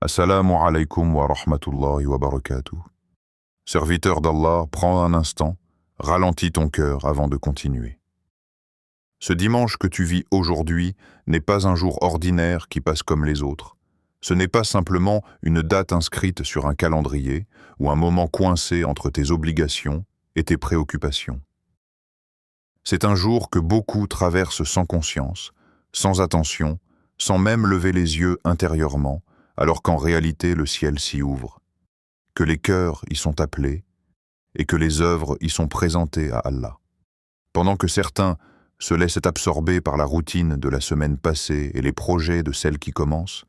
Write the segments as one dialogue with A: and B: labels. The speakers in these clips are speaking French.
A: Assalamu alaikum wa rahmatullahi wa barakatuh. Serviteur d'Allah, prends un instant, ralentis ton cœur avant de continuer. Ce dimanche que tu vis aujourd'hui n'est pas un jour ordinaire qui passe comme les autres. Ce n'est pas simplement une date inscrite sur un calendrier ou un moment coincé entre tes obligations et tes préoccupations. C'est un jour que beaucoup traversent sans conscience, sans attention, sans même lever les yeux intérieurement, alors qu'en réalité le ciel s'y ouvre, que les cœurs y sont appelés et que les œuvres y sont présentées à Allah. Pendant que certains se laissent absorber par la routine de la semaine passée et les projets de celle qui commence,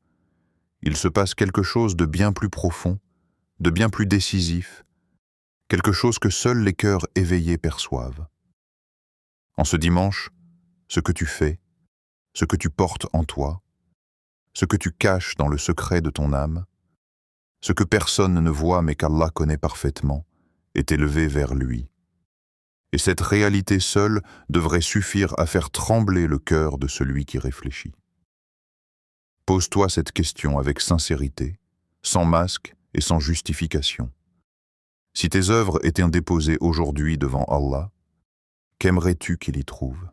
A: il se passe quelque chose de bien plus profond, de bien plus décisif, quelque chose que seuls les cœurs éveillés perçoivent. En ce dimanche, ce que tu fais, ce que tu portes en toi, ce que tu caches dans le secret de ton âme, ce que personne ne voit mais qu'Allah connaît parfaitement, est élevé vers lui. Et cette réalité seule devrait suffire à faire trembler le cœur de celui qui réfléchit. Pose-toi cette question avec sincérité, sans masque et sans justification. Si tes œuvres étaient déposées aujourd'hui devant Allah, qu'aimerais-tu qu'il y trouve?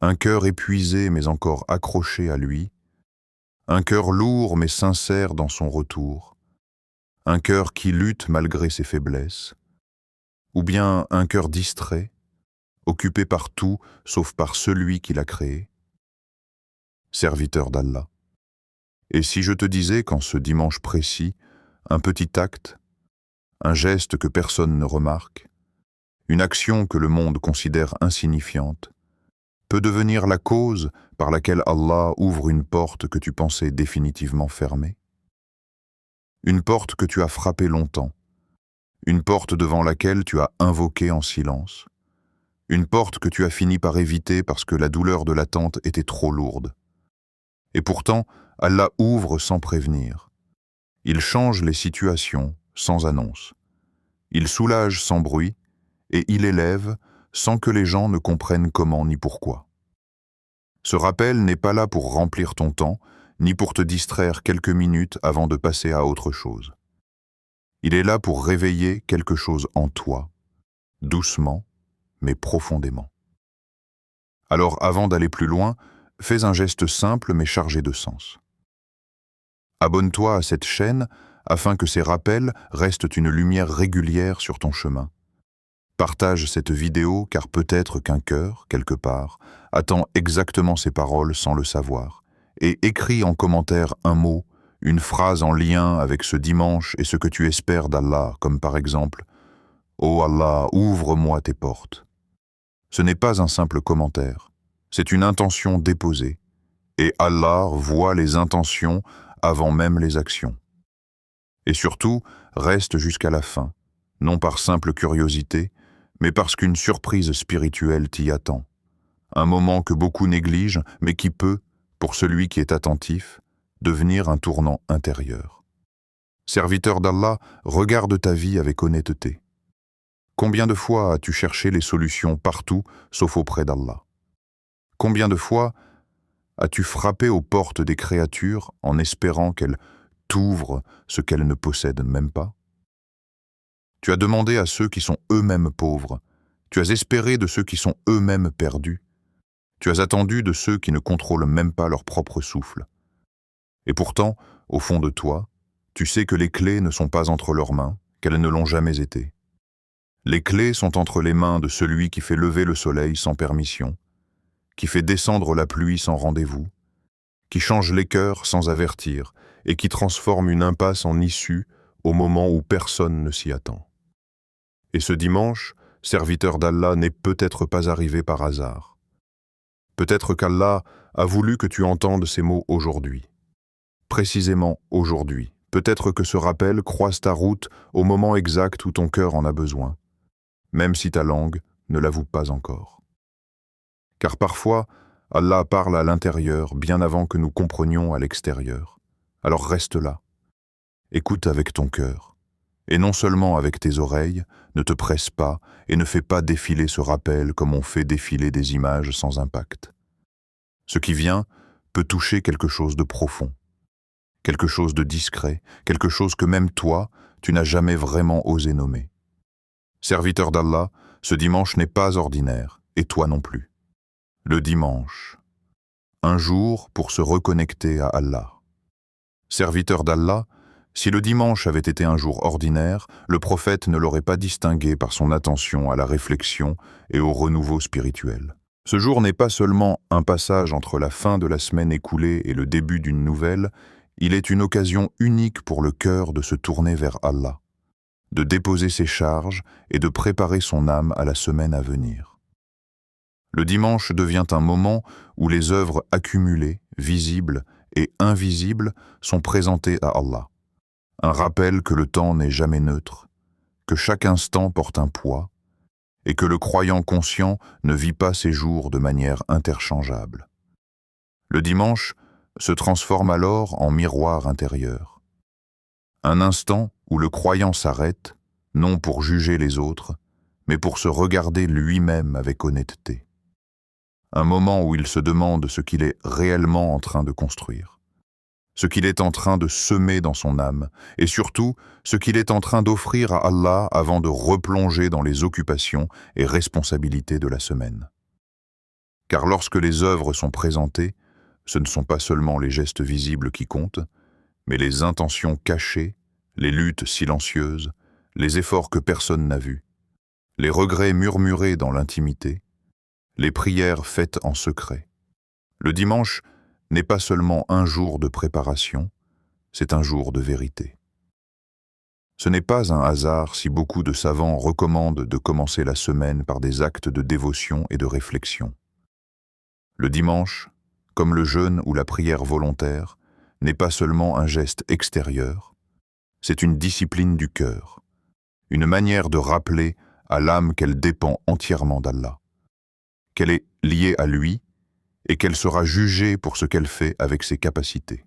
A: Un cœur épuisé mais encore accroché à lui, un cœur lourd mais sincère dans son retour, un cœur qui lutte malgré ses faiblesses, ou bien un cœur distrait, occupé par tout sauf par celui qui l'a créé? Serviteur d'Allah. Et si je te disais qu'en ce dimanche précis, un petit acte, un geste que personne ne remarque, une action que le monde considère insignifiante, peut devenir la cause par laquelle Allah ouvre une porte que tu pensais définitivement fermée? Une porte que tu as frappée longtemps, une porte devant laquelle tu as invoqué en silence, une porte que tu as fini par éviter parce que la douleur de l'attente était trop lourde. Et pourtant, Allah ouvre sans prévenir. Il change les situations sans annonce. Il soulage sans bruit et il élève sans que les gens ne comprennent comment ni pourquoi. Ce rappel n'est pas là pour remplir ton temps, ni pour te distraire quelques minutes avant de passer à autre chose. Il est là pour réveiller quelque chose en toi, doucement, mais profondément. Alors avant d'aller plus loin, fais un geste simple mais chargé de sens. Abonne-toi à cette chaîne afin que ces rappels restent une lumière régulière sur ton chemin. Partage cette vidéo car peut-être qu'un cœur, quelque part, attend exactement ces paroles sans le savoir. Et écris en commentaire un mot, une phrase en lien avec ce dimanche et ce que tu espères d'Allah, comme par exemple « Oh Allah, ouvre-moi tes portes ». Ce n'est pas un simple commentaire, c'est une intention déposée. Et Allah voit les intentions avant même les actions. Et surtout, reste jusqu'à la fin, non par simple curiosité, mais parce qu'une surprise spirituelle t'y attend. Un moment que beaucoup négligent, mais qui peut, pour celui qui est attentif, devenir un tournant intérieur. Serviteur d'Allah, regarde ta vie avec honnêteté. Combien de fois as-tu cherché les solutions partout, sauf auprès d'Allah? Combien de fois as-tu frappé aux portes des créatures en espérant qu'elles t'ouvrent ce qu'elles ne possèdent même pas? Tu as demandé à ceux qui sont eux-mêmes pauvres. Tu as espéré de ceux qui sont eux-mêmes perdus. Tu as attendu de ceux qui ne contrôlent même pas leur propre souffle. Et pourtant, au fond de toi, tu sais que les clés ne sont pas entre leurs mains, qu'elles ne l'ont jamais été. Les clés sont entre les mains de celui qui fait lever le soleil sans permission, qui fait descendre la pluie sans rendez-vous, qui change les cœurs sans avertir et qui transforme une impasse en issue au moment où personne ne s'y attend. Et ce dimanche, serviteur d'Allah n'est peut-être pas arrivé par hasard. Peut-être qu'Allah a voulu que tu entendes ces mots aujourd'hui. Précisément aujourd'hui. Peut-être que ce rappel croise ta route au moment exact où ton cœur en a besoin, même si ta langue ne l'avoue pas encore. Car parfois, Allah parle à l'intérieur bien avant que nous comprenions à l'extérieur. Alors reste là. Écoute avec ton cœur. Et non seulement avec tes oreilles, ne te presse pas et ne fais pas défiler ce rappel comme on fait défiler des images sans impact. Ce qui vient peut toucher quelque chose de profond. quelque chose de discret, quelque chose que même toi, tu n'as jamais vraiment osé nommer. Serviteur d'Allah, ce dimanche n'est pas ordinaire, et toi non plus. Le dimanche, un jour pour se reconnecter à Allah. Serviteur d'Allah, si le dimanche avait été un jour ordinaire, le prophète ne l'aurait pas distingué par son attention à la réflexion et au renouveau spirituel. Ce jour n'est pas seulement un passage entre la fin de la semaine écoulée et le début d'une nouvelle, il est une occasion unique pour le cœur de se tourner vers Allah, de déposer ses charges et de préparer son âme à la semaine à venir. Le dimanche devient un moment où les œuvres accumulées, visibles et invisibles sont présentées à Allah. Un rappel que le temps n'est jamais neutre, que chaque instant porte un poids, et que le croyant conscient ne vit pas ses jours de manière interchangeable. Le dimanche se transforme alors en miroir intérieur. Un instant où le croyant s'arrête, non pour juger les autres, mais pour se regarder lui-même avec honnêteté. Un moment où il se demande ce qu'il est réellement en train de construire, ce qu'il est en train de semer dans son âme, et surtout ce qu'il est en train d'offrir à Allah avant de replonger dans les occupations et responsabilités de la semaine. Car lorsque les œuvres sont présentées, ce ne sont pas seulement les gestes visibles qui comptent, mais les intentions cachées, les luttes silencieuses, les efforts que personne n'a vus, les regrets murmurés dans l'intimité, les prières faites en secret. Le dimanche n'est pas seulement un jour de préparation, c'est un jour de vérité. Ce n'est pas un hasard si beaucoup de savants recommandent de commencer la semaine par des actes de dévotion et de réflexion. Le dimanche, comme le jeûne ou la prière volontaire, n'est pas seulement un geste extérieur, c'est une discipline du cœur, une manière de rappeler à l'âme qu'elle dépend entièrement d'Allah, qu'elle est liée à lui et qu'elle sera jugée pour ce qu'elle fait avec ses capacités.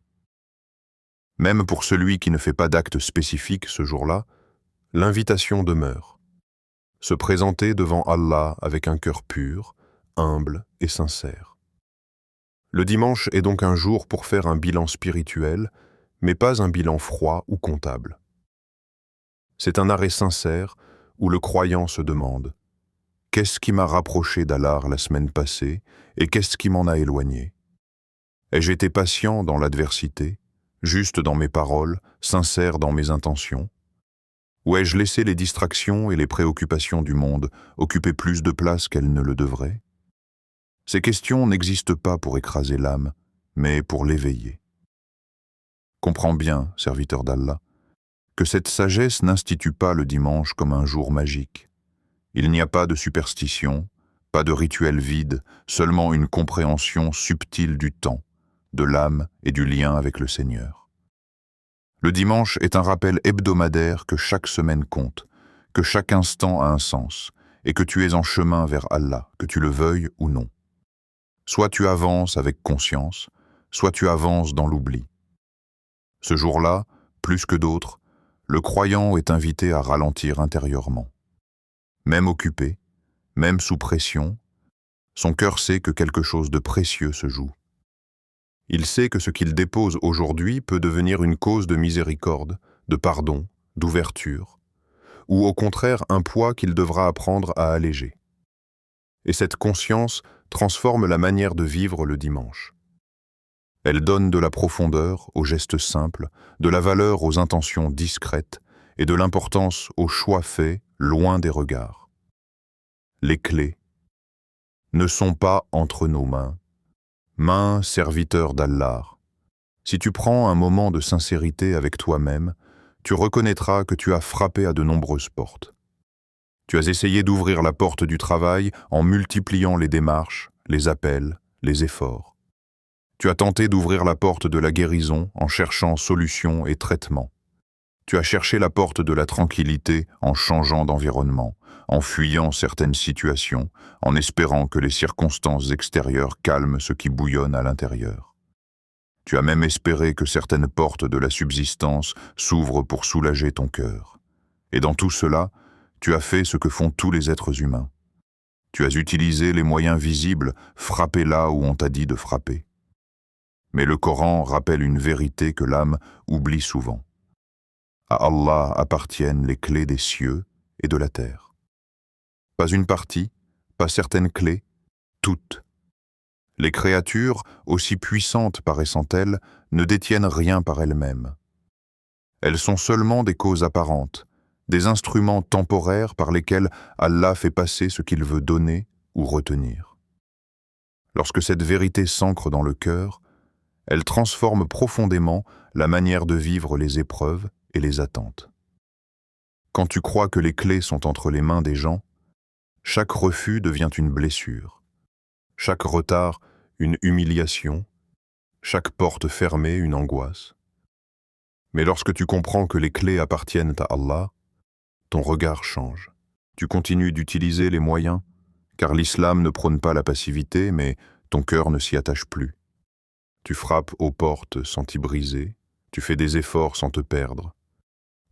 A: Même pour celui qui ne fait pas d'acte spécifique ce jour-là, l'invitation demeure. Se présenter devant Allah avec un cœur pur, humble et sincère. Le dimanche est donc un jour pour faire un bilan spirituel, mais pas un bilan froid ou comptable. C'est un arrêt sincère où le croyant se demande « Qu'est-ce qui m'a rapproché d'Allah la semaine passée et qu'est-ce qui m'en a éloigné ? Ai-je été patient dans l'adversité, juste dans mes paroles, sincère dans mes intentions ? Ou ai-je laissé les distractions et les préoccupations du monde occuper plus de place qu'elles ne le devraient ? Ces questions n'existent pas pour écraser l'âme, mais pour l'éveiller. Comprends bien, serviteur d'Allah, que cette sagesse n'institue pas le dimanche comme un jour magique. Il n'y a pas de superstition, pas de rituel vide, seulement une compréhension subtile du temps, de l'âme et du lien avec le Seigneur. Le dimanche est un rappel hebdomadaire que chaque semaine compte, que chaque instant a un sens, et que tu es en chemin vers Allah, que tu le veuilles ou non. Soit tu avances avec conscience, soit tu avances dans l'oubli. Ce jour-là, plus que d'autres, le croyant est invité à ralentir intérieurement. Même occupé, même sous pression, son cœur sait que quelque chose de précieux se joue. Il sait que ce qu'il dépose aujourd'hui peut devenir une cause de miséricorde, de pardon, d'ouverture, ou au contraire un poids qu'il devra apprendre à alléger. Et cette conscience transforme la manière de vivre le dimanche. Elle donne de la profondeur aux gestes simples, de la valeur aux intentions discrètes et de l'importance aux choix faits loin des regards. Les clés ne sont pas entre nos mains. Main serviteur d'Allah, si tu prends un moment de sincérité avec toi-même, tu reconnaîtras que tu as frappé à de nombreuses portes. Tu as essayé d'ouvrir la porte du travail en multipliant les démarches, les appels, les efforts. Tu as tenté d'ouvrir la porte de la guérison en cherchant solutions et traitements. Tu as cherché la porte de la tranquillité en changeant d'environnement, en fuyant certaines situations, en espérant que les circonstances extérieures calment ce qui bouillonne à l'intérieur. Tu as même espéré que certaines portes de la subsistance s'ouvrent pour soulager ton cœur. Et dans tout cela, tu as fait ce que font tous les êtres humains. Tu as utilisé les moyens visibles, frappé là où on t'a dit de frapper. Mais le Coran rappelle une vérité que l'âme oublie souvent. À Allah appartiennent les clés des cieux et de la terre. Pas une partie, pas certaines clés, toutes. Les créatures, aussi puissantes paraissent-elles, ne détiennent rien par elles-mêmes. Elles sont seulement des causes apparentes, des instruments temporaires par lesquels Allah fait passer ce qu'il veut donner ou retenir. Lorsque cette vérité s'ancre dans le cœur, elle transforme profondément la manière de vivre les épreuves et les attentes. Quand tu crois que les clés sont entre les mains des gens, chaque refus devient une blessure, chaque retard une humiliation, chaque porte fermée une angoisse. Mais lorsque tu comprends que les clés appartiennent à Allah, ton regard change. Tu continues d'utiliser les moyens, car l'islam ne prône pas la passivité, mais ton cœur ne s'y attache plus. Tu frappes aux portes sans t'y briser, tu fais des efforts sans te perdre.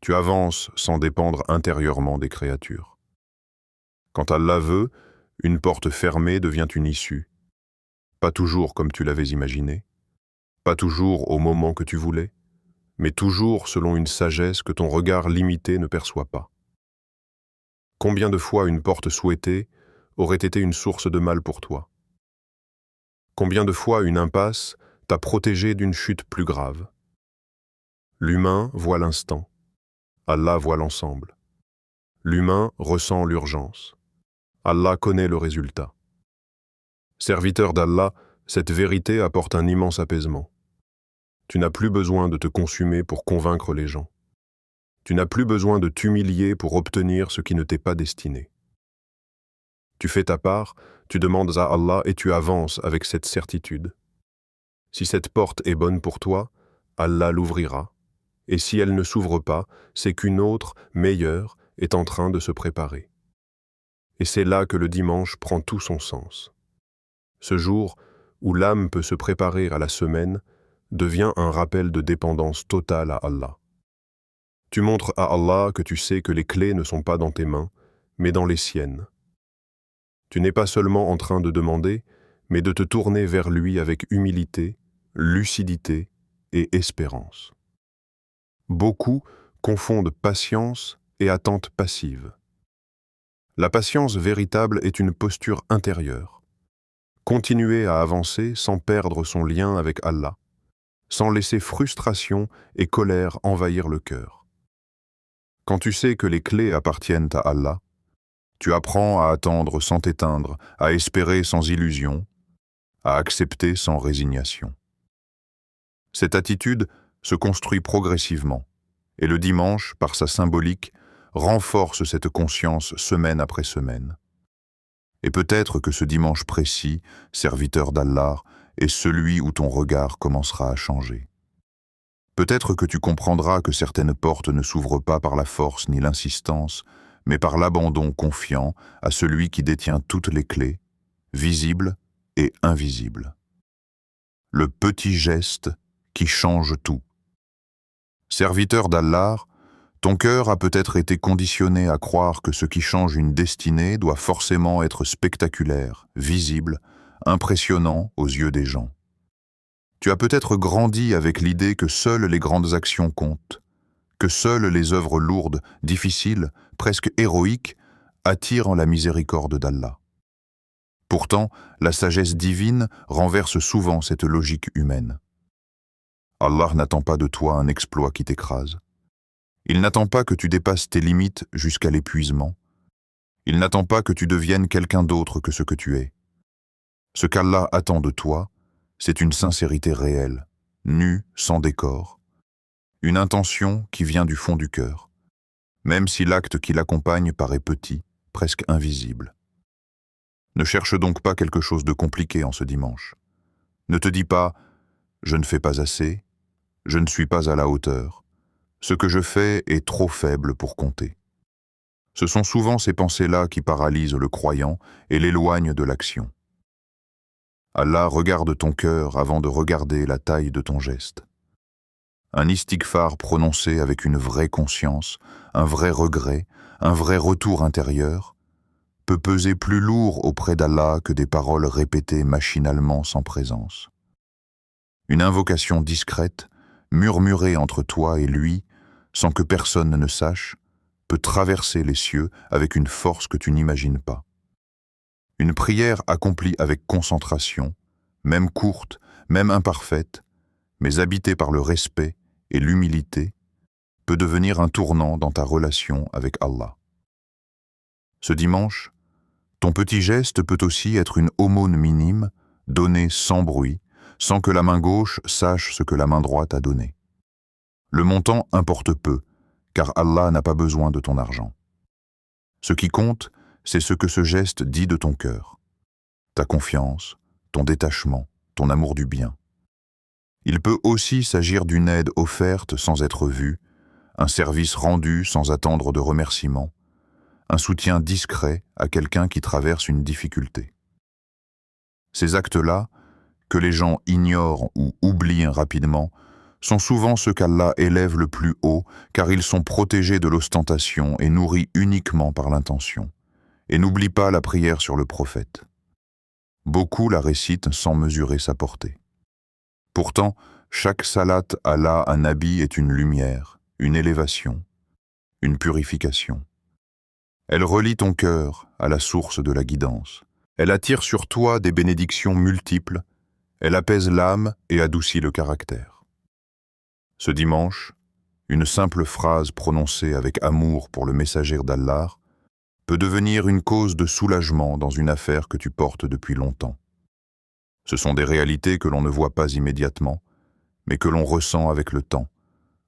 A: Tu avances sans dépendre intérieurement des créatures. Quand Allah veut, une porte fermée devient une issue. Pas toujours comme tu l'avais imaginé, pas toujours au moment que tu voulais, mais toujours selon une sagesse que ton regard limité ne perçoit pas. Combien de fois une porte souhaitée aurait été une source de mal pour toi? Combien de fois une impasse t'a protégé d'une chute plus grave? L'humain voit l'instant, Allah voit l'ensemble. L'humain ressent l'urgence, Allah connaît le résultat. Serviteur d'Allah, cette vérité apporte un immense apaisement. Tu n'as plus besoin de te consumer pour convaincre les gens. Tu n'as plus besoin de t'humilier pour obtenir ce qui ne t'est pas destiné. Tu fais ta part, tu demandes à Allah et tu avances avec cette certitude. Si cette porte est bonne pour toi, Allah l'ouvrira. Et si elle ne s'ouvre pas, c'est qu'une autre, meilleure, est en train de se préparer. Et c'est là que le dimanche prend tout son sens. Ce jour, où l'âme peut se préparer à la semaine, devient un rappel de dépendance totale à Allah. Tu montres à Allah que tu sais que les clés ne sont pas dans tes mains, mais dans les siennes. Tu n'es pas seulement en train de demander, mais de te tourner vers lui avec humilité, lucidité et espérance. Beaucoup confondent patience et attente passive. La patience véritable est une posture intérieure. Continuer à avancer sans perdre son lien avec Allah, sans laisser frustration et colère envahir le cœur. Quand tu sais que les clés appartiennent à Allah, tu apprends à attendre sans t'éteindre, à espérer sans illusion, à accepter sans résignation. Cette attitude se construit progressivement, et le dimanche, par sa symbolique, renforce cette conscience semaine après semaine. Et peut-être que ce dimanche précis, serviteur d'Allah, est celui où ton regard commencera à changer. Peut-être que tu comprendras que certaines portes ne s'ouvrent pas par la force ni l'insistance, mais par l'abandon confiant à celui qui détient toutes les clés, visibles et invisibles. Le petit geste qui change tout. Serviteur d'Allah, ton cœur a peut-être été conditionné à croire que ce qui change une destinée doit forcément être spectaculaire, visible, impressionnant aux yeux des gens. Tu as peut-être grandi avec l'idée que seules les grandes actions comptent, que seules les œuvres lourdes, difficiles, presque héroïques, attirent la miséricorde d'Allah. Pourtant, la sagesse divine renverse souvent cette logique humaine. Allah n'attend pas de toi un exploit qui t'écrase. Il n'attend pas que tu dépasses tes limites jusqu'à l'épuisement. Il n'attend pas que tu deviennes quelqu'un d'autre que ce que tu es. Ce qu'Allah attend de toi, c'est une sincérité réelle, nue, sans décor. Une intention qui vient du fond du cœur, même si l'acte qui l'accompagne paraît petit, presque invisible. Ne cherche donc pas quelque chose de compliqué en ce dimanche. Ne te dis pas « je ne fais pas assez »,« je ne suis pas à la hauteur », ce que je fais est trop faible pour compter. Ce sont souvent ces pensées-là qui paralysent le croyant et l'éloignent de l'action. Allah regarde ton cœur avant de regarder la taille de ton geste. Un istighfar prononcé avec une vraie conscience, un vrai regret, un vrai retour intérieur, peut peser plus lourd auprès d'Allah que des paroles répétées machinalement sans présence. Une invocation discrète, murmurée entre toi et lui, sans que personne ne sache, peut traverser les cieux avec une force que tu n'imagines pas. Une prière accomplie avec concentration, même courte, même imparfaite, mais habitée par le respect et l'humilité, peut devenir un tournant dans ta relation avec Allah. Ce dimanche, ton petit geste peut aussi être une aumône minime, donnée sans bruit, sans que la main gauche sache ce que la main droite a donné. Le montant importe peu, car Allah n'a pas besoin de ton argent. Ce qui compte, c'est ce que ce geste dit de ton cœur, ta confiance, ton détachement, ton amour du bien. Il peut aussi s'agir d'une aide offerte sans être vue, un service rendu sans attendre de remerciement, un soutien discret à quelqu'un qui traverse une difficulté. Ces actes-là, que les gens ignorent ou oublient rapidement, sont souvent ceux qu'Allah élève le plus haut, car ils sont protégés de l'ostentation et nourris uniquement par l'intention. Et n'oublie pas la prière sur le prophète. Beaucoup la récitent sans mesurer sa portée. Pourtant, chaque salat Allah un nabi est une lumière, une élévation, une purification. Elle relie ton cœur à la source de la guidance. Elle attire sur toi des bénédictions multiples. Elle apaise l'âme et adoucit le caractère. Ce dimanche, une simple phrase prononcée avec amour pour le messager d'Allah peut devenir une cause de soulagement dans une affaire que tu portes depuis longtemps. Ce sont des réalités que l'on ne voit pas immédiatement, mais que l'on ressent avec le temps,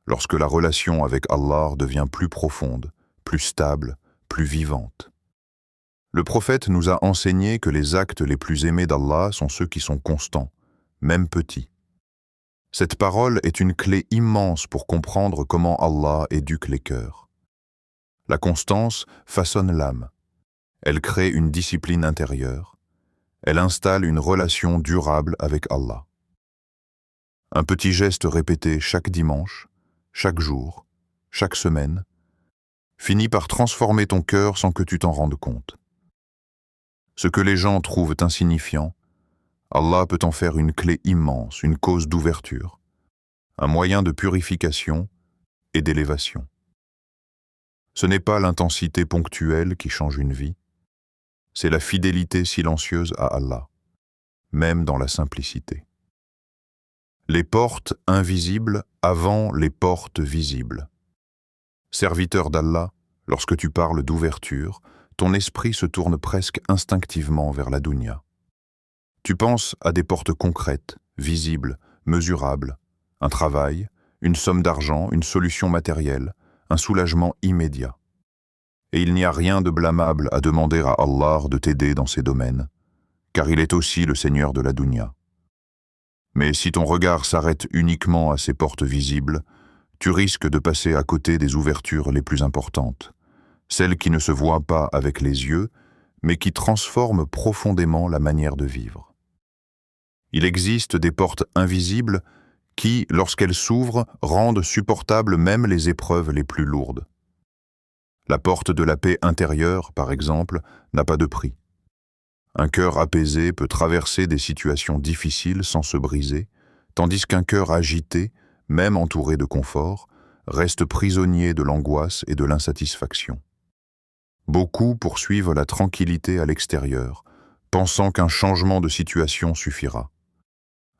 A: lorsque la relation avec Allah devient plus profonde, plus stable, plus vivante. Le prophète nous a enseigné que les actes les plus aimés d'Allah sont ceux qui sont constants, même petits. Cette parole est une clé immense pour comprendre comment Allah éduque les cœurs. La constance façonne l'âme. Elle crée une discipline intérieure. Elle installe une relation durable avec Allah. Un petit geste répété chaque dimanche, chaque jour, chaque semaine, finit par transformer ton cœur sans que tu t'en rendes compte. Ce que les gens trouvent insignifiant, Allah peut en faire une clé immense, une cause d'ouverture, un moyen de purification et d'élévation. Ce n'est pas l'intensité ponctuelle qui change une vie, c'est la fidélité silencieuse à Allah, même dans la simplicité. Les portes invisibles avant les portes visibles. Serviteur d'Allah, lorsque tu parles d'ouverture, ton esprit se tourne presque instinctivement vers la dunya. Tu penses à des portes concrètes, visibles, mesurables, un travail, une somme d'argent, une solution matérielle, un soulagement immédiat. Et il n'y a rien de blâmable à demander à Allah de t'aider dans ces domaines, car il est aussi le Seigneur de la dunya. Mais si ton regard s'arrête uniquement à ces portes visibles, tu risques de passer à côté des ouvertures les plus importantes, celles qui ne se voient pas avec les yeux, mais qui transforment profondément la manière de vivre. Il existe des portes invisibles qui, lorsqu'elles s'ouvrent, rendent supportables même les épreuves les plus lourdes. La porte de la paix intérieure, par exemple, n'a pas de prix. Un cœur apaisé peut traverser des situations difficiles sans se briser, tandis qu'un cœur agité, même entouré de confort, reste prisonnier de l'angoisse et de l'insatisfaction. Beaucoup poursuivent la tranquillité à l'extérieur, pensant qu'un changement de situation suffira,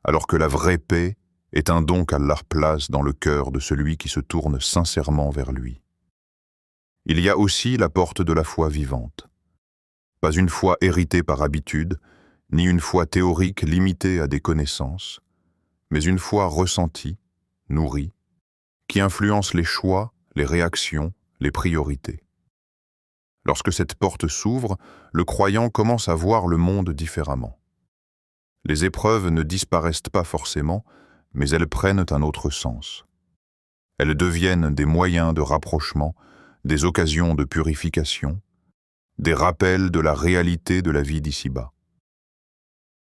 A: alors que la vraie paix est un don qu'Allah place dans le cœur de celui qui se tourne sincèrement vers lui. Il y a aussi la porte de la foi vivante. Pas une foi héritée par habitude, ni une foi théorique limitée à des connaissances, mais une foi ressentie, nourrie, qui influence les choix, les réactions, les priorités. Lorsque cette porte s'ouvre, le croyant commence à voir le monde différemment. Les épreuves ne disparaissent pas forcément, mais elles prennent un autre sens. Elles deviennent des moyens de rapprochement, des occasions de purification, des rappels de la réalité de la vie d'ici-bas.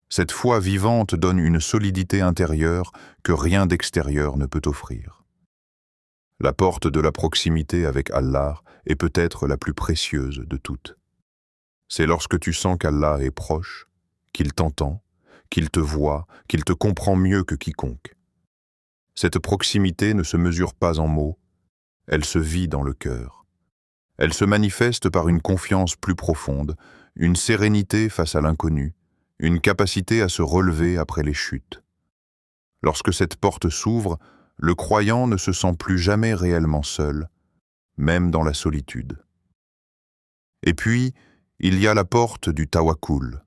A: Cette foi vivante donne une solidité intérieure que rien d'extérieur ne peut offrir. La porte de la proximité avec Allah est peut-être la plus précieuse de toutes. C'est lorsque tu sens qu'Allah est proche, qu'il t'entend, qu'il te voit, qu'il te comprend mieux que quiconque. Cette proximité ne se mesure pas en mots, elle se vit dans le cœur. Elle se manifeste par une confiance plus profonde, une sérénité face à l'inconnu, une capacité à se relever après les chutes. Lorsque cette porte s'ouvre, le croyant ne se sent plus jamais réellement seul, même dans la solitude. Et puis, il y a la porte du tawakkul,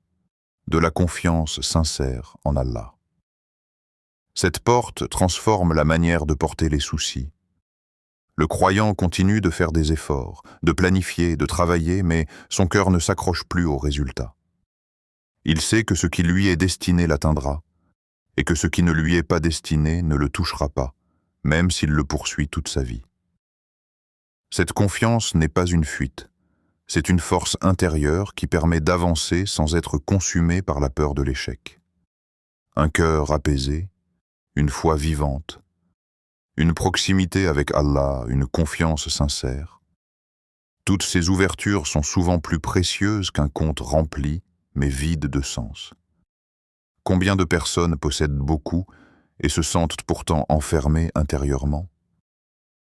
A: de la confiance sincère en Allah. Cette porte transforme la manière de porter les soucis. Le croyant continue de faire des efforts, de planifier, de travailler, mais son cœur ne s'accroche plus aux résultats. Il sait que ce qui lui est destiné l'atteindra, et que ce qui ne lui est pas destiné ne le touchera pas, même s'il le poursuit toute sa vie. Cette confiance n'est pas une fuite, c'est une force intérieure qui permet d'avancer sans être consumé par la peur de l'échec. Un cœur apaisé, une foi vivante, une proximité avec Allah, une confiance sincère. Toutes ces ouvertures sont souvent plus précieuses qu'un conte rempli, mais vide de sens. Combien de personnes possèdent beaucoup et se sentent pourtant enfermées intérieurement?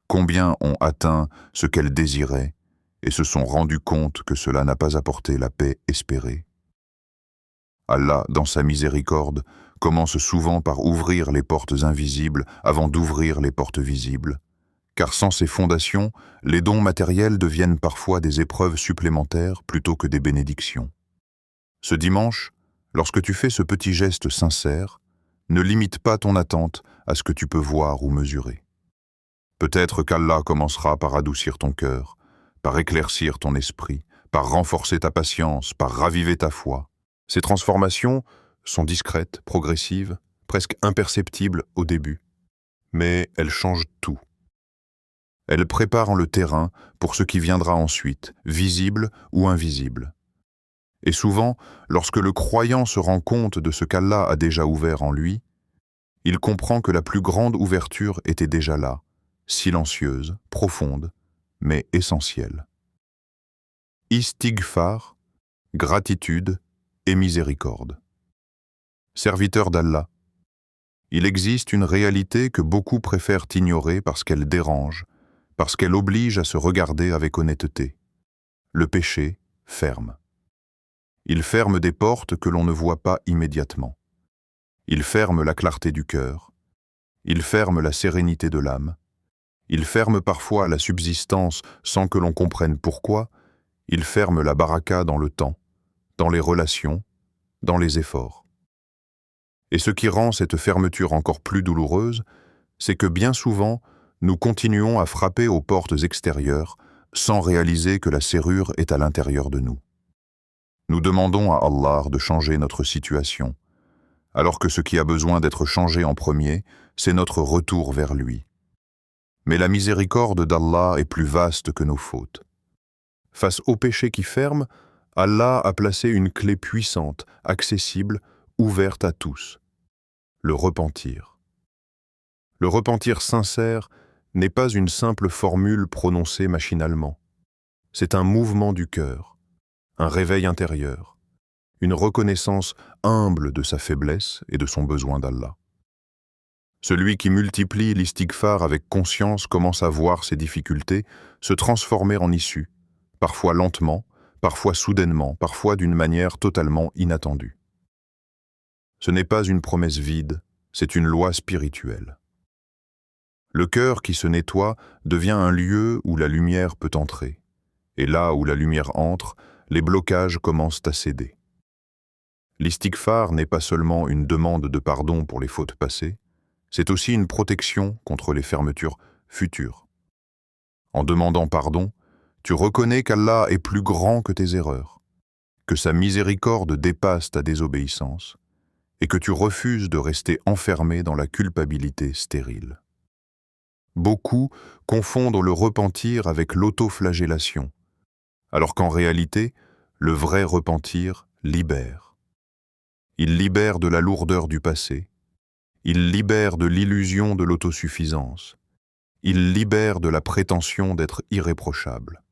A: Combien ont atteint ce qu'elles désiraient et se sont rendus compte que cela n'a pas apporté la paix espérée? Allah, dans sa miséricorde, commence souvent par ouvrir les portes invisibles avant d'ouvrir les portes visibles, car sans ces fondations, les dons matériels deviennent parfois des épreuves supplémentaires plutôt que des bénédictions. Ce dimanche, lorsque tu fais ce petit geste sincère, ne limite pas ton attente à ce que tu peux voir ou mesurer. Peut-être qu'Allah commencera par adoucir ton cœur, par éclaircir ton esprit, par renforcer ta patience, par raviver ta foi. Ces transformations sont discrètes, progressives, presque imperceptibles au début, mais elles changent tout. Elles préparent le terrain pour ce qui viendra ensuite, visible ou invisible. Et souvent, lorsque le croyant se rend compte de ce qu'Allah a déjà ouvert en lui, il comprend que la plus grande ouverture était déjà là, silencieuse, profonde, mais essentielle. Istighfar, gratitude et miséricorde. Serviteur d'Allah, il existe une réalité que beaucoup préfèrent ignorer parce qu'elle dérange, parce qu'elle oblige à se regarder avec honnêteté. Le péché ferme. Il ferme des portes que l'on ne voit pas immédiatement. Il ferme la clarté du cœur. Il ferme la sérénité de l'âme. Il ferme parfois la subsistance sans que l'on comprenne pourquoi. Il ferme la baraka dans le temps, dans les relations, dans les efforts. Et ce qui rend cette fermeture encore plus douloureuse, c'est que bien souvent, nous continuons à frapper aux portes extérieures sans réaliser que la serrure est à l'intérieur de nous. Nous demandons à Allah de changer notre situation, alors que ce qui a besoin d'être changé en premier, c'est notre retour vers lui. Mais la miséricorde d'Allah est plus vaste que nos fautes. Face au péché qui ferme, Allah a placé une clé puissante, accessible, ouverte à tous. Le repentir. Le repentir sincère n'est pas une simple formule prononcée machinalement. C'est un mouvement du cœur, un réveil intérieur, une reconnaissance humble de sa faiblesse et de son besoin d'Allah. Celui qui multiplie l'istighfar avec conscience commence à voir ses difficultés se transformer en issue, parfois lentement, parfois soudainement, parfois d'une manière totalement inattendue. Ce n'est pas une promesse vide, c'est une loi spirituelle. Le cœur qui se nettoie devient un lieu où la lumière peut entrer, et là où la lumière entre, les blocages commencent à céder. L'istighfar n'est pas seulement une demande de pardon pour les fautes passées, c'est aussi une protection contre les fermetures futures. En demandant pardon, tu reconnais qu'Allah est plus grand que tes erreurs, que sa miséricorde dépasse ta désobéissance, et que tu refuses de rester enfermé dans la culpabilité stérile. Beaucoup confondent le repentir avec l'autoflagellation, alors qu'en réalité, le vrai repentir libère. Il libère de la lourdeur du passé, il libère de l'illusion de l'autosuffisance, il libère de la prétention d'être irréprochable.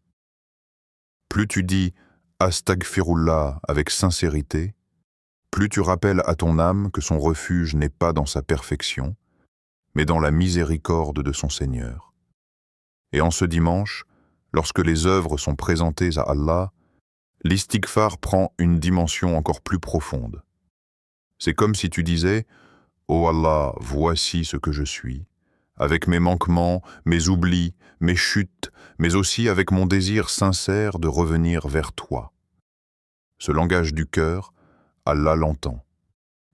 A: Plus tu dis « Astaghfirullah » avec sincérité, plus tu rappelles à ton âme que son refuge n'est pas dans sa perfection, mais dans la miséricorde de son Seigneur. Et en ce dimanche, lorsque les œuvres sont présentées à Allah, l'istighfar prend une dimension encore plus profonde. C'est comme si tu disais « Ô Allah, voici ce que je suis, avec mes manquements, mes oublis, mes chutes, mais aussi avec mon désir sincère de revenir vers toi. » Ce langage du cœur, Allah l'entend.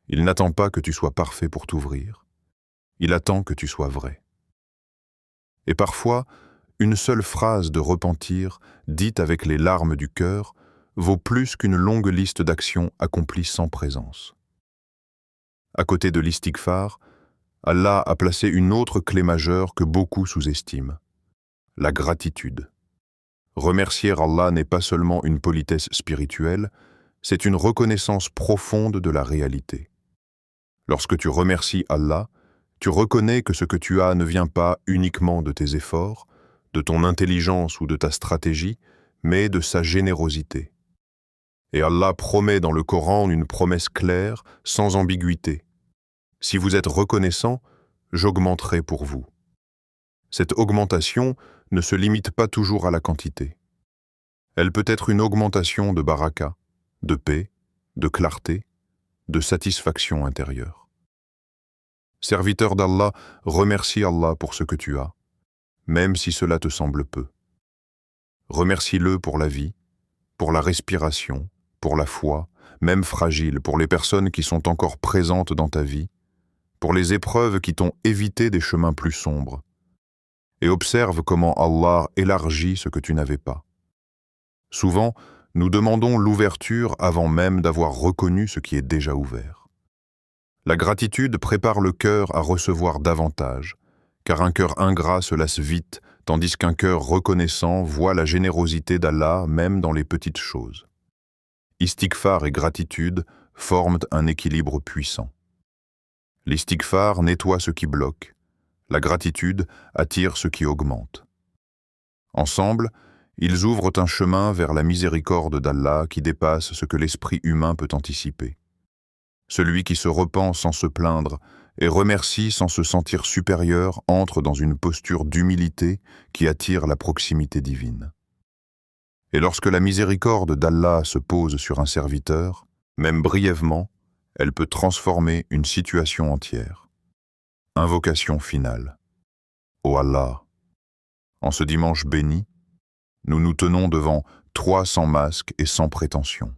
A: Il n'attend pas que tu sois parfait pour t'ouvrir. Il attend que tu sois vrai. Et parfois, une seule phrase de repentir, dite avec les larmes du cœur, vaut plus qu'une longue liste d'actions accomplies sans présence. À côté de l'istighfar, Allah a placé une autre clé majeure que beaucoup sous-estiment, la gratitude. Remercier Allah n'est pas seulement une politesse spirituelle, c'est une reconnaissance profonde de la réalité. Lorsque tu remercies Allah, tu reconnais que ce que tu as ne vient pas uniquement de tes efforts, de ton intelligence ou de ta stratégie, mais de sa générosité. Et Allah promet dans le Coran une promesse claire, sans ambiguïté. Si vous êtes reconnaissant, j'augmenterai pour vous. Cette augmentation ne se limite pas toujours à la quantité. Elle peut être une augmentation de baraka, de paix, de clarté, de satisfaction intérieure. Serviteur d'Allah, remercie Allah pour ce que tu as, même si cela te semble peu. Remercie-le pour la vie, pour la respiration, pour la foi, même fragile, pour les personnes qui sont encore présentes dans ta vie, pour les épreuves qui t'ont évité des chemins plus sombres. Et observe comment Allah élargit ce que tu n'avais pas. Souvent, nous demandons l'ouverture avant même d'avoir reconnu ce qui est déjà ouvert. La gratitude prépare le cœur à recevoir davantage, car un cœur ingrat se lasse vite, tandis qu'un cœur reconnaissant voit la générosité d'Allah même dans les petites choses. Istighfar et gratitude forment un équilibre puissant. L'istighfar nettoie ce qui bloque, la gratitude attire ce qui augmente. Ensemble, ils ouvrent un chemin vers la miséricorde d'Allah qui dépasse ce que l'esprit humain peut anticiper. Celui qui se repent sans se plaindre et remercie sans se sentir supérieur entre dans une posture d'humilité qui attire la proximité divine. Et lorsque la miséricorde d'Allah se pose sur un serviteur, même brièvement, elle peut transformer une situation entière. Invocation finale. Ô Allah, en ce dimanche béni, nous nous tenons devant toi sans masque et sans prétention.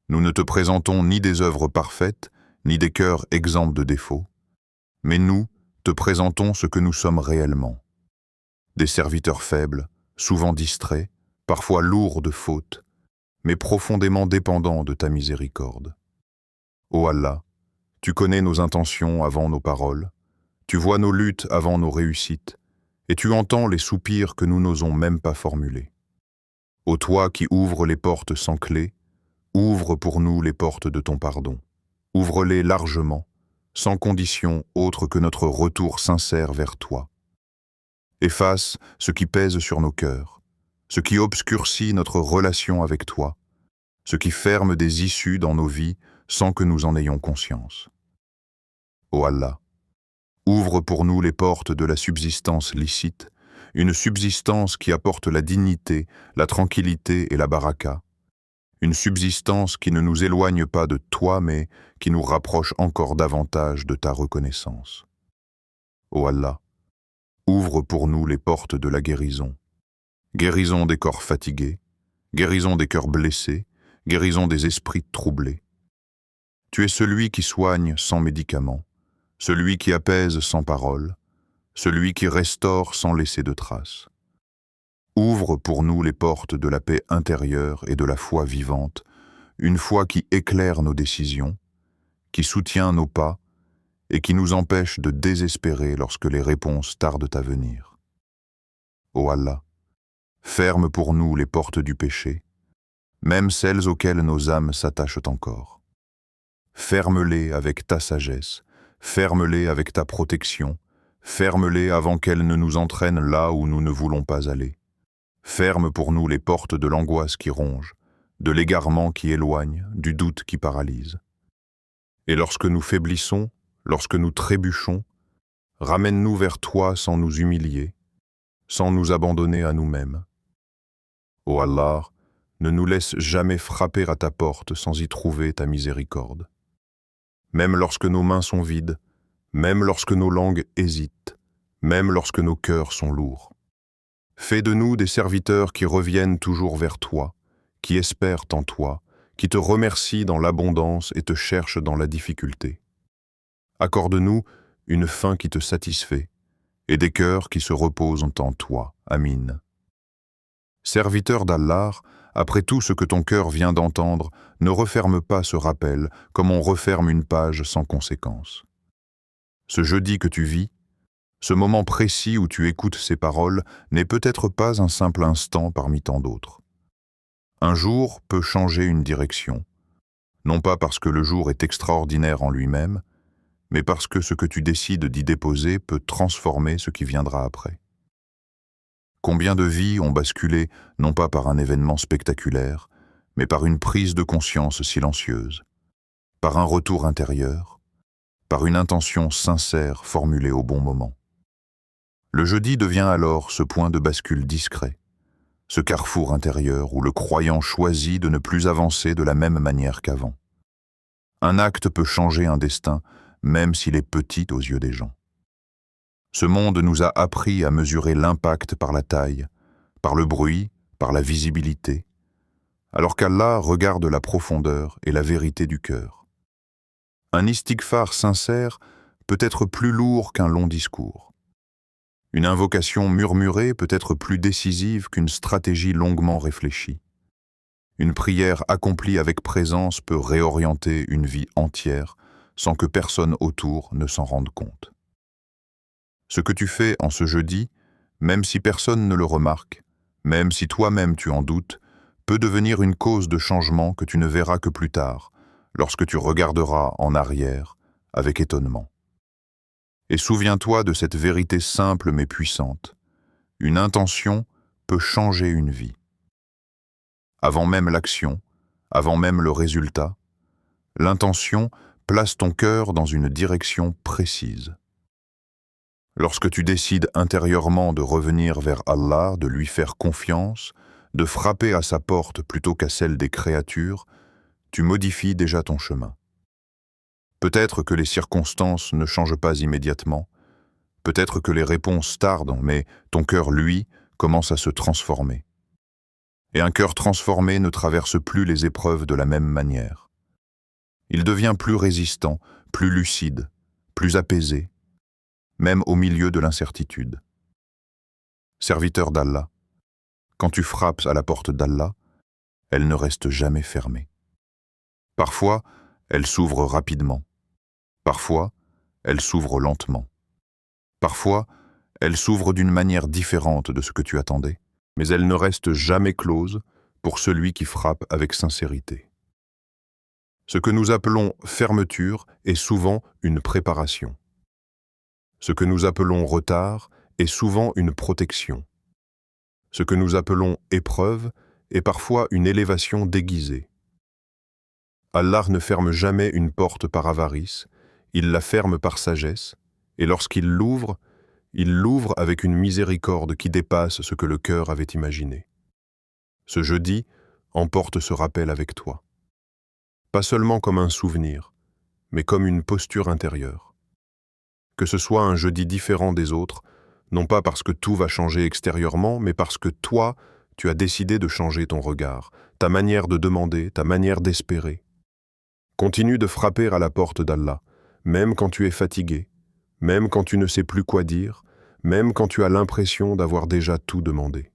A: Nous ne te présentons ni des œuvres parfaites, ni des cœurs exempts de défauts, mais nous te présentons ce que nous sommes réellement. Des serviteurs faibles, souvent distraits, parfois lourds de fautes, mais profondément dépendants de ta miséricorde. Ô Allah, tu connais nos intentions avant nos paroles, tu vois nos luttes avant nos réussites, et tu entends les soupirs que nous n'osons même pas formuler. Ô toi qui ouvres les portes sans clé, ouvre pour nous les portes de ton pardon. Ouvre-les largement, sans condition autre que notre retour sincère vers toi. Efface ce qui pèse sur nos cœurs, ce qui obscurcit notre relation avec toi, ce qui ferme des issues dans nos vies sans que nous en ayons conscience. Ô Allah, ouvre pour nous les portes de la subsistance licite, une subsistance qui apporte la dignité, la tranquillité et la baraka, une subsistance qui ne nous éloigne pas de toi, mais qui nous rapproche encore davantage de ta reconnaissance. Ô Allah, ouvre pour nous les portes de la guérison. Guérison des corps fatigués, guérison des cœurs blessés, guérison des esprits troublés. Tu es celui qui soigne sans médicaments, celui qui apaise sans parole, celui qui restaure sans laisser de traces. Ouvre pour nous les portes de la paix intérieure et de la foi vivante, une foi qui éclaire nos décisions, qui soutient nos pas et qui nous empêche de désespérer lorsque les réponses tardent à venir. Ô Allah, ferme pour nous les portes du péché, même celles auxquelles nos âmes s'attachent encore. Ferme-les avec ta sagesse, ferme-les avec ta protection, ferme-les avant qu'elles ne nous entraînent là où nous ne voulons pas aller. Ferme pour nous les portes de l'angoisse qui ronge, de l'égarement qui éloigne, du doute qui paralyse. Et lorsque nous faiblissons, lorsque nous trébuchons, ramène-nous vers toi sans nous humilier, sans nous abandonner à nous-mêmes. Ô Allah, ne nous laisse jamais frapper à ta porte sans y trouver ta miséricorde. Même lorsque nos mains sont vides, même lorsque nos langues hésitent, même lorsque nos cœurs sont lourds. Fais de nous des serviteurs qui reviennent toujours vers toi, qui espèrent en toi, qui te remercient dans l'abondance et te cherchent dans la difficulté. Accorde-nous une fin qui te satisfait et des cœurs qui se reposent en toi. Amin. Serviteur d'Allah, après tout ce que ton cœur vient d'entendre, ne referme pas ce rappel comme on referme une page sans conséquence. Ce jeudi que tu vis, ce moment précis où tu écoutes ces paroles n'est peut-être pas un simple instant parmi tant d'autres. Un jour peut changer une direction, non pas parce que le jour est extraordinaire en lui-même, mais parce que ce que tu décides d'y déposer peut transformer ce qui viendra après. Combien de vies ont basculé non pas par un événement spectaculaire, mais par une prise de conscience silencieuse, par un retour intérieur, par une intention sincère formulée au bon moment. Le jeudi devient alors ce point de bascule discret, ce carrefour intérieur où le croyant choisit de ne plus avancer de la même manière qu'avant. Un acte peut changer un destin, même s'il est petit aux yeux des gens. Ce monde nous a appris à mesurer l'impact par la taille, par le bruit, par la visibilité, alors qu'Allah regarde la profondeur et la vérité du cœur. Un istighfar sincère peut être plus lourd qu'un long discours. Une invocation murmurée peut être plus décisive qu'une stratégie longuement réfléchie. Une prière accomplie avec présence peut réorienter une vie entière sans que personne autour ne s'en rende compte. Ce que tu fais en ce jeudi, même si personne ne le remarque, même si toi-même tu en doutes, peut devenir une cause de changement que tu ne verras que plus tard, lorsque tu regarderas en arrière avec étonnement. Et souviens-toi de cette vérité simple mais puissante. Une intention peut changer une vie. Avant même l'action, avant même le résultat, l'intention place ton cœur dans une direction précise. Lorsque tu décides intérieurement de revenir vers Allah, de lui faire confiance, de frapper à sa porte plutôt qu'à celle des créatures, tu modifies déjà ton chemin. Peut-être que les circonstances ne changent pas immédiatement, peut-être que les réponses tardent, mais ton cœur, lui, commence à se transformer. Et un cœur transformé ne traverse plus les épreuves de la même manière. Il devient plus résistant, plus lucide, plus apaisé, même au milieu de l'incertitude. Serviteur d'Allah, quand tu frappes à la porte d'Allah, elle ne reste jamais fermée. Parfois, elle s'ouvre rapidement. Parfois, elle s'ouvre lentement. Parfois, elle s'ouvre d'une manière différente de ce que tu attendais, mais elle ne reste jamais close pour celui qui frappe avec sincérité. Ce que nous appelons fermeture est souvent une préparation. Ce que nous appelons retard est souvent une protection. Ce que nous appelons épreuve est parfois une élévation déguisée. Allah ne ferme jamais une porte par avarice, il la ferme par sagesse, et lorsqu'il l'ouvre avec une miséricorde qui dépasse ce que le cœur avait imaginé. Ce jeudi, emporte ce rappel avec toi. Pas seulement comme un souvenir, mais comme une posture intérieure. Que ce soit un jeudi différent des autres, non pas parce que tout va changer extérieurement, mais parce que toi, tu as décidé de changer ton regard, ta manière de demander, ta manière d'espérer. Continue de frapper à la porte d'Allah, même quand tu es fatigué, même quand tu ne sais plus quoi dire, même quand tu as l'impression d'avoir déjà tout demandé.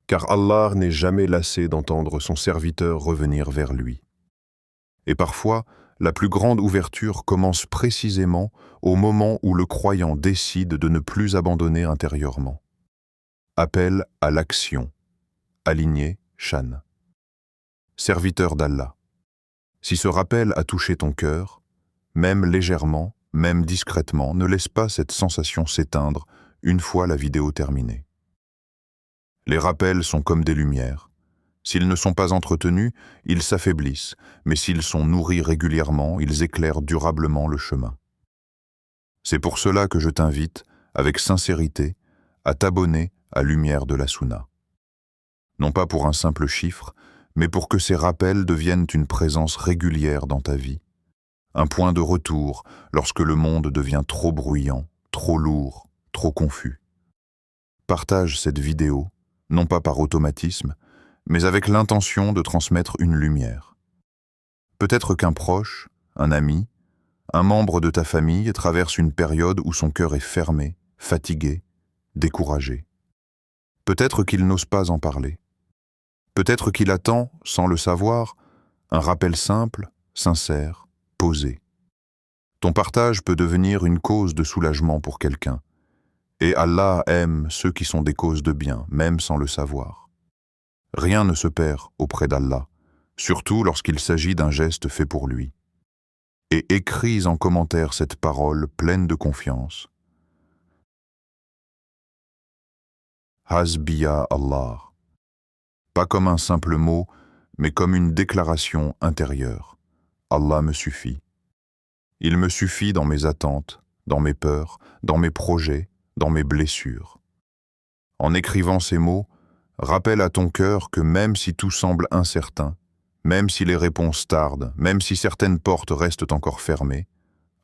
A: Car Allah n'est jamais lassé d'entendre son serviteur revenir vers lui. Et parfois, la plus grande ouverture commence précisément au moment où le croyant décide de ne plus abandonner intérieurement. Appel à l'action. Aligné, Shan. Serviteur d'Allah. Si ce rappel a touché ton cœur, même légèrement, même discrètement, ne laisse pas cette sensation s'éteindre une fois la vidéo terminée. Les rappels sont comme des lumières. S'ils ne sont pas entretenus, ils s'affaiblissent, mais s'ils sont nourris régulièrement, ils éclairent durablement le chemin. C'est pour cela que je t'invite, avec sincérité, à t'abonner à Lumière de la Sunna. Non pas pour un simple chiffre, mais pour que ces rappels deviennent une présence régulière dans ta vie, un point de retour lorsque le monde devient trop bruyant, trop lourd, trop confus. Partage cette vidéo, non pas par automatisme, mais avec l'intention de transmettre une lumière. Peut-être qu'un proche, un ami, un membre de ta famille traverse une période où son cœur est fermé, fatigué, découragé. Peut-être qu'il n'ose pas en parler. Peut-être qu'il attend, sans le savoir, un rappel simple, sincère, posé. Ton partage peut devenir une cause de soulagement pour quelqu'un. Et Allah aime ceux qui sont des causes de bien, même sans le savoir. Rien ne se perd auprès d'Allah, surtout lorsqu'il s'agit d'un geste fait pour lui. Et écris en commentaire cette parole pleine de confiance. Hasbiya Allah. Pas comme un simple mot, mais comme une déclaration intérieure. Allah me suffit. Il me suffit dans mes attentes, dans mes peurs, dans mes projets, dans mes blessures. En écrivant ces mots, rappelle à ton cœur que même si tout semble incertain, même si les réponses tardent, même si certaines portes restent encore fermées,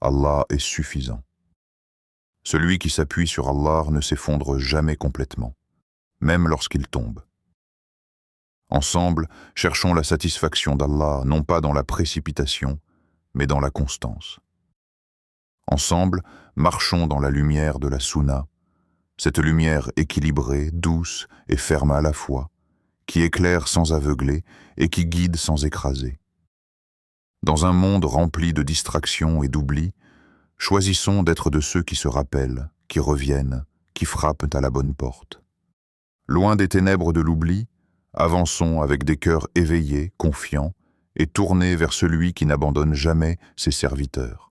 A: Allah est suffisant. Celui qui s'appuie sur Allah ne s'effondre jamais complètement, même lorsqu'il tombe. Ensemble, cherchons la satisfaction d'Allah, non pas dans la précipitation, mais dans la constance. Ensemble, marchons dans la lumière de la Sunna, cette lumière équilibrée, douce et ferme à la fois, qui éclaire sans aveugler et qui guide sans écraser. Dans un monde rempli de distractions et d'oubli, choisissons d'être de ceux qui se rappellent, qui reviennent, qui frappent à la bonne porte. Loin des ténèbres de l'oubli, avançons avec des cœurs éveillés, confiants, et tournés vers celui qui n'abandonne jamais ses serviteurs.